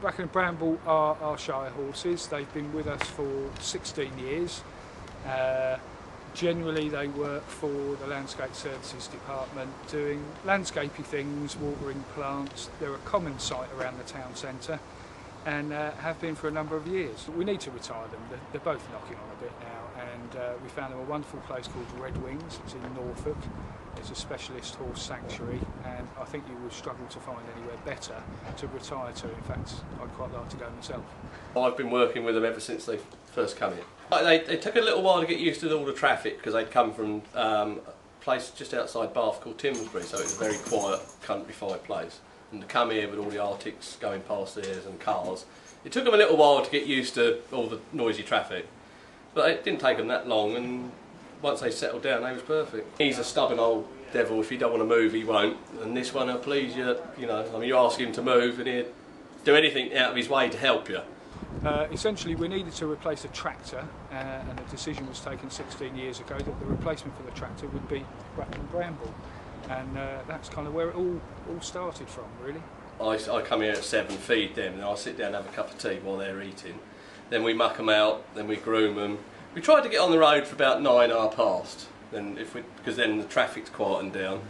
Bracken and Bramble are our shire horses. They've been with us for 16 years. Generally they work for the Landscape Services Department doing landscapey things, watering plants. They're a common sight around the town centre and have been for a number of years. We need to retire them. They're both knocking on a bit now, and we found them a wonderful place called Red Wings. It's in Norfolk. It's a specialist horse sanctuary, and I think you would struggle to find anywhere better to retire to. In fact, I'd quite like to go myself. I've been working with them ever since they first come in. They took a little while to get used to all the traffic because they'd come from a place just outside Bath called Timsbury, so it's a very quiet countrified place. And to come here with all the Arctics going past there and cars, it took them a little while to get used to all the noisy traffic. But it didn't take them that long, and once they settled down, they was perfect. He's a stubborn old devil. If you don't want to move, he won't. And this one will please you. You know, I mean, you ask him to move, and he'd do anything out of his way to help you. Essentially, we needed to replace a tractor, and a decision was taken 16 years ago that the replacement for the tractor would be Bracken and Bramble, and that's kind of where it all started from, really. I come here at 7, feed them, and I sit down and have a cup of tea while they're eating. Then we muck them out, then we groom them. We tried to get on the road for about 9:30. Then, because then the traffic's quieting down.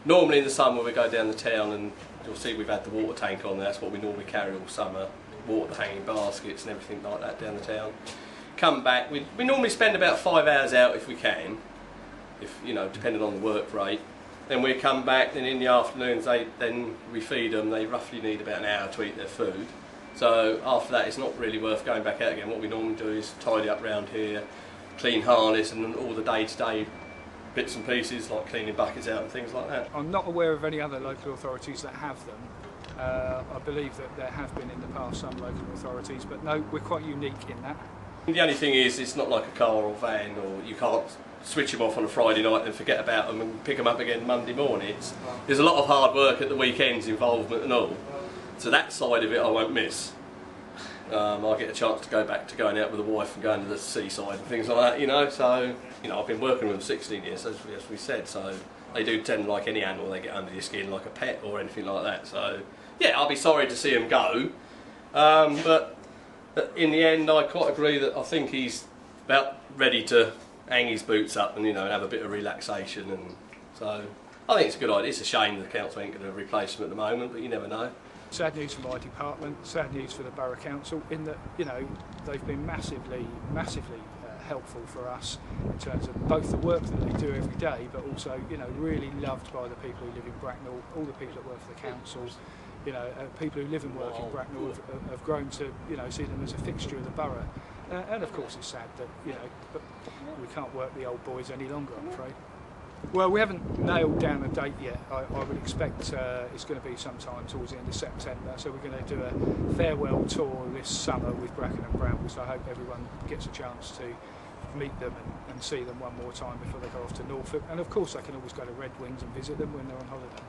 Normally in the summer we go down the town, and you'll see we've had the water tank on there. That's what we normally carry all summer. Water hanging baskets and everything like that down the town. Come back. We normally spend about 5 hours out if we can, if you know, depending on the work rate. Then we come back. Then in the afternoons, then we feed them. They roughly need about an hour to eat their food. So after that, it's not really worth going back out again. What we normally do is tidy up round here, clean harness, and all the day-to-day bits and pieces like cleaning buckets out and things like that. I'm not aware of any other local authorities that have them. I believe that there have been in the past some local authorities, but no, we're quite unique in that. The only thing is, it's not like a car or van, or you can't switch them off on a Friday night and forget about them and pick them up again Monday morning. There's a lot of hard work at the weekends, involvement and all. So that side of it I won't miss. I get a chance to go back to going out with the wife and going to the seaside and things like that, you know. So, you know, I've been working with them 16 years, as we said, so they do tend, like any animal, they get under your skin like a pet or anything like that. So, yeah, I'll be sorry to see him go, but in the end I quite agree that I think he's about ready to hang his boots up and, you know, have a bit of relaxation, and so I think it's a good idea. It's a shame the council ain't going to replace him at the moment, but you never know. Sad news for my department, sad news for the Borough Council, in that, you know, they've been massively helpful for us in terms of both the work that they do every day, but also, you know, really loved by the people who live in Bracknell, all the people that work for the council. You know, people who live and work in Bracknell have grown to, you know, see them as a fixture of the borough. And of course it's sad that, you know, but we can't work the old boys any longer, I'm afraid. Well, we haven't nailed down a date yet. I would expect it's going to be sometime towards the end of September, so we're going to do a farewell tour this summer with Bracken and Bramble, so I hope everyone gets a chance to meet them and see them one more time before they go off to Norfolk. And of course they can always go to Red Wings and visit them when they're on holiday.